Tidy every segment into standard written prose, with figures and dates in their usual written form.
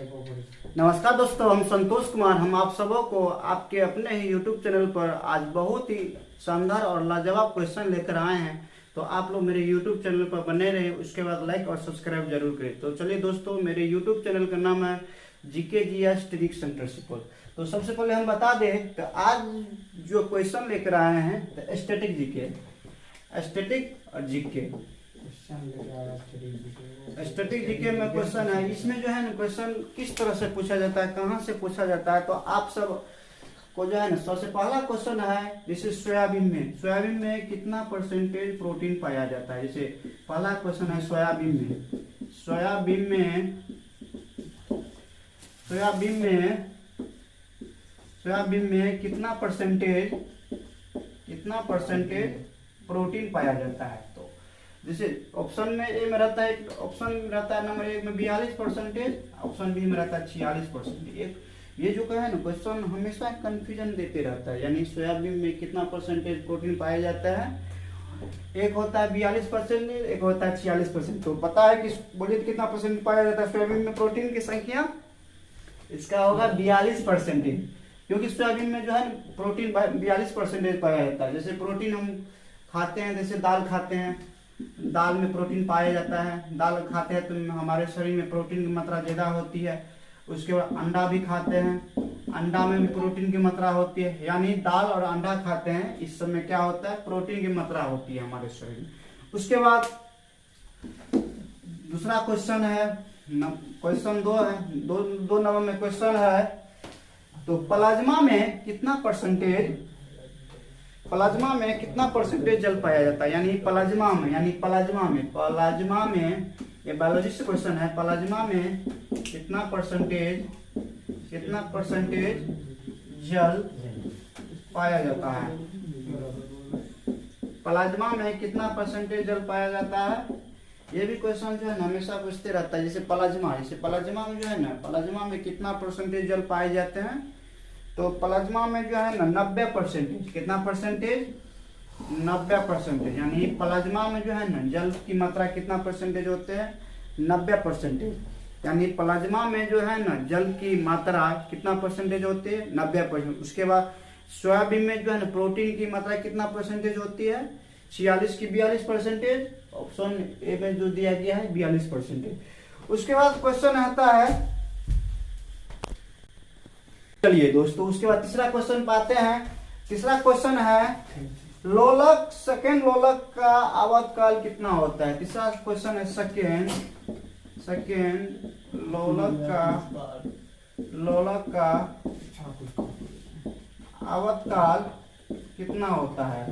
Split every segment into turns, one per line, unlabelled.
नमस्कार दोस्तों, हम संतोष कुमार। हम आप सबों को आपके अपने ही YouTube चैनल पर आज बहुत ही शानदार और लाजवाब क्वेश्चन लेकर आए हैं। तो आप लोग मेरे YouTube चैनल पर बने रहे, उसके बाद लाइक और सब्सक्राइब जरूर करें। तो चलिए दोस्तों, मेरे YouTube चैनल का नाम है GK GS trick centre Supaul. तो सबसे पहले हम बता दें तो आज जो क्वेश्चन लेकर आए हैं तो स्टैटिक जीके, स्टैटिक और जीके। स्टैटिक जीके में क्वेश्चन है। इसमें जो है ना क्वेश्चन किस तरह से पूछा जाता है, कहाँ से पूछा जाता है, तो आप सब को जो है ना सबसे पहला क्वेश्चन है जैसे सोयाबीन में कितना परसेंटेज प्रोटीन पाया जाता है। जैसे पहला क्वेश्चन है सोयाबीन में कितना परसेंटेज प्रोटीन पाया जाता है। तो जैसे ऑप्शन में ए में रहता है, ऑप्शन रहता है नंबर 1 में 42%, ऑप्शन बी में रहता है 46%। ये जो है ना क्वेश्चन हमेशा कंफ्यूजन देते रहता है। यानी सोयाबीन में कितना परसेंटेज प्रोटीन पाया जाता है, एक होता है 42%, एक होता है 46%। तो पता है कि बोलिए कितना परसेंट पाया जाता है सोयाबीन में प्रोटीन की संख्या, इसका होगा 42%। क्योंकि सोयाबीन में जो है प्रोटीन 42% पाया जाता है। जैसे प्रोटीन हम खाते हैं, जैसे दाल खाते हैं, दाल में प्रोटीन पाया जाता है। दाल खाते हैं तो हमारे शरीर में प्रोटीन की मात्रा ज़्यादा होती है। उसके बाद अंडा भी खाते हैं, अंडा में भी प्रोटीन की मात्रा होती है। यानी दाल और अंडा खाते हैं, इस समय क्या होता है, प्रोटीन की मात्रा होती है हमारे शरीर में। उसके बाद दूसरा क्वेश्चन है, क्वेश्चन 2 है, दो नंबर में क्वेश्चन है। तो प्लाज्मा में कितना परसेंटेज जल पाया जाता है। यानी प्लाज्मा में ये बायोलॉजी से क्वेश्चन है। प्लाज्मा में कितना परसेंटेज जल पाया जाता है। प्लाज्मा में कितना परसेंटेज जल पाया जाता है, ये भी क्वेश्चन जो है ना हमेशा पूछते रहता है। जैसे प्लाज्मा में जो है ना, प्लाज्मा में कितना परसेंटेज जल पाए जाते हैं। तो प्लाज्मा में जो है ना 90%, कितना परसेंटेज, 90%। यानी प्लाज्मा में जो है ना जल की मात्रा कितना परसेंटेज होते हैं, 90%। यानी प्लाज्मा में जो है ना जल की मात्रा कितना परसेंटेज होती है, 90%। उसके बाद सोयाबीन में जो है ना प्रोटीन की मात्रा कितना परसेंटेज होती है, 46 की 42%। ऑप्शन ए में जो दिया गया है 42%। उसके बाद क्वेश्चन आता है, चलिए दोस्तों उसके बाद तीसरा क्वेश्चन पाते हैं। तीसरा क्वेश्चन है सेकेंड लोलक का आवर्तकाल कितना होता है। तीसरा क्वेश्चन है सेकेंड लोलक का आवर्तकाल कितना होता है।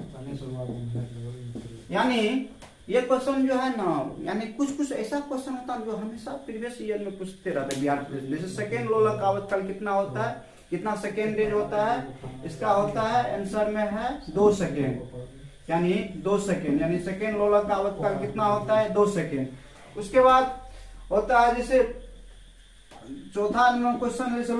यानी ये क्वेश्चन जो है ना, यानी कुछ ऐसा क्वेश्चन होता है जो हमेशा प्रीवियस ईयर में पूछते रहते हैं बिहार पुलिस। जैसे सेकेंड लोलक का आवर्तकाल कितना होता है, कितना सेकेंडेज होता है, इसका होता है आंसर में है 2 सेकेंड। यानी 2 सेकेंड, यानी सेकेंड लोलक का आवर्तकाल कितना होता है, 2 सेकेंड। उसके बाद होता है जैसे चौथा नंबर क्वेश्चन, जैसे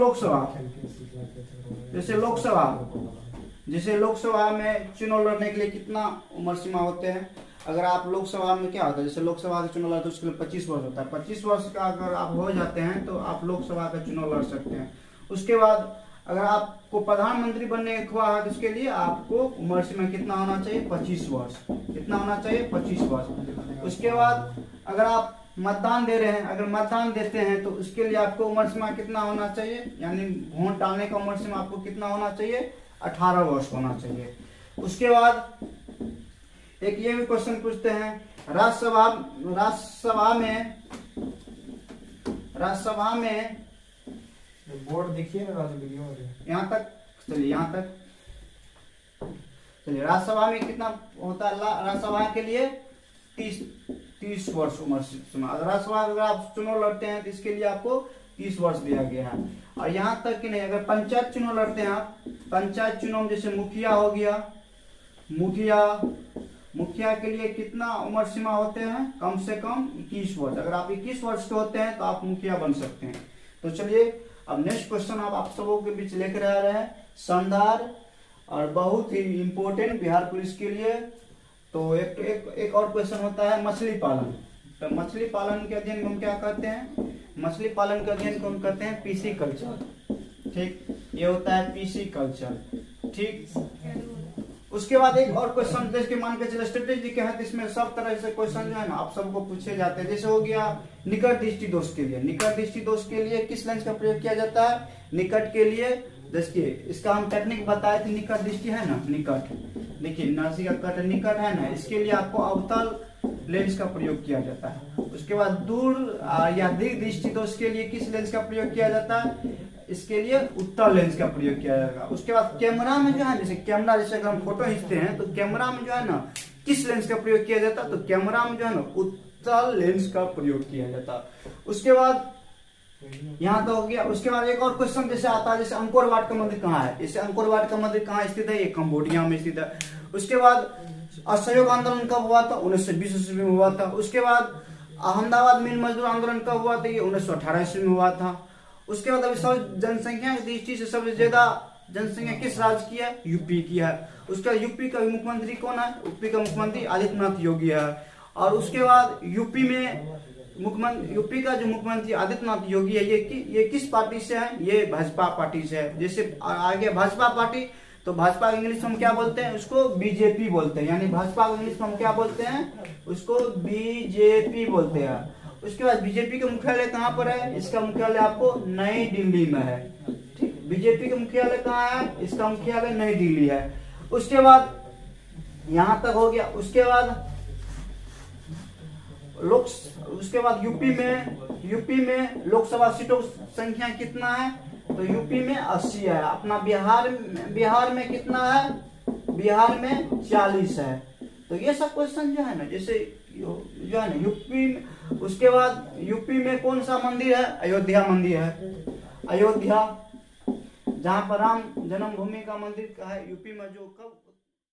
लोकसभा में चुनाव लड़ने के लिए कितना उम्र सीमा होते हैं। अगर आप लोकसभा में क्या होता है, जैसे लोकसभा का चुनाव लड़ते हैं उसके लिए 25 वर्ष होता है। 25 वर्ष का अगर आप हो जाते हैं तो आप लोकसभा का चुनाव लड़ सकते हैं। उसके बाद अगर आपको प्रधानमंत्री बनने का है तो उसके लिए आपको उम्र सीमा कितना होना चाहिए, 25 वर्ष। कितना होना चाहिए, 25 वर्ष। उसके बाद अगर आप मतदान दे रहे हैं, अगर मतदान देते हैं तो उसके लिए आपको उम्र सीमा कितना होना चाहिए, यानी वोट डालने का उम्र सीमा आपको कितना होना चाहिए, 18 वर्ष होना चाहिए। उसके बाद एक ये भी क्वेश्चन पूछते हैं, राज्यसभा में
बोर्ड देखिए ना वीडियो में,
यहाँ तक चलिए राज्यसभा में कितना होता है, राज्यसभा के लिए 30 वर्ष उम्र सीमा। राज्यसभा अगर आप चुनाव लड़ते हैं तो इसके लिए आपको 30 वर्ष दिया गया है। और यहाँ तक कि नहीं, अगर पंचायत चुनाव लड़ते हैं आप, पंचायत चुनाव जैसे मुखिया हो गया, मुखिया के लिए कितना उम्र सीमा होते हैं, कम से कम 21 वर्ष। अगर आप 21 वर्ष के होते हैं तो आप मुखिया बन सकते हैं। तो चलिए अब नेक्स्ट क्वेश्चन आप सबों के बीच लेकर आ रहे हैं, शानदार और बहुत ही इम्पोर्टेंट बिहार पुलिस के लिए। तो एक और क्वेश्चन होता है मछली पालन। तो मछली पालन के अध्ययन हम क्या कहते हैं, मछली पालन के अध्ययन को हम कहते हैं पीसी कल्चर। ठीक, ये होता है पीसी कल्चर। ठीक, उसके बाद एक और क्वेश्चन जैसे मान के चलो स्ट्रेटेजी के है, इसमें सब तरह से क्वेश्चन जो है ना आप सबको पूछे जाते हैं। जैसे हो गया निकट दृष्टि दोष के लिए, निकट दृष्टि दोष के लिए किस लेंस का प्रयोग किया जाता है? निकट के लिए देखिए इसका हम टेक्निक बताए थे, निकट दृष्टि है ना, निकट, देखिए नासिका कट निकट है ना, इसके लिए आपको अवतल लेंस का प्रयोग किया जाता है। उसके बाद दूर या दीर्घ दृष्टि दोष के लिए किस लेंस का प्रयोग किया जाता है? इसके लिए उत्तल लेंस का प्रयोग किया जाएगा। उसके बाद कैमरा में जो है, जैसे कैमरा जैसे अगर हम फोटो खींचते हैं तो कैमरा में जो है ना किस लेंस का प्रयोग किया जाता है? तो कैमरा में जो है ना उत्तल लेंस का प्रयोग किया जाता है। उसके बाद यहाँ तो हो गया। उसके बाद एक और क्वेश्चन जैसे आता है, जैसे अंकोर वाट का मंदिर कहाँ है? जैसे अंकोर वाट का मंदिर कहाँ स्थित है? ये कंबोडिया में स्थित है। उसके बाद असहयोग आंदोलन कब हुआ था? 1920 ईस्वी में हुआ था। उसके बाद अहमदाबाद मिल मजदूर आंदोलन कब हुआ था? ये 1918 ईस्वी में हुआ था। उसके बाद अभी सब जनसंख्या की दृष्टि से सबसे ज्यादा जनसंख्या किस राज्य की है? यूपी की है। उसका यूपी का मुख्यमंत्री कौन है? यूपी का मुख्यमंत्री आदित्यनाथ योगी है। और उसके बाद यूपी का जो मुख्यमंत्री आदित्यनाथ योगी है, ये किस पार्टी से है? ये भाजपा पार्टी से है। जैसे आगे भाजपा पार्टी, तो भाजपा इंग्लिश में हम क्या बोलते हैं? उसको बीजेपी बोलते हैं। यानी भाजपा इंग्लिश में हम क्या बोलते हैं? उसको बीजेपी बोलते हैं। उसके बाद बीजेपी का मुख्यालय कहाँ पर है? इसका मुख्यालय आपको नई दिल्ली में है। ठीक, बीजेपी का मुख्यालय कहाँ है? इसका मुख्यालय नई दिल्ली है। उसके बाद यहाँ तक हो गया। उसके बाद यूपी में लोकसभा सीटों की संख्या कितना है? तो यूपी में 80 है। अपना बिहार में कितना है? बिहार में 40 है। तो ये सब क्वेश्चन जो है ना, जैसे जो है ना यूपी में। उसके बाद यूपी में कौन सा मंदिर है? अयोध्या मंदिर है। अयोध्या, जहाँ पर राम जन्मभूमि का मंदिर का है यूपी में, जो कब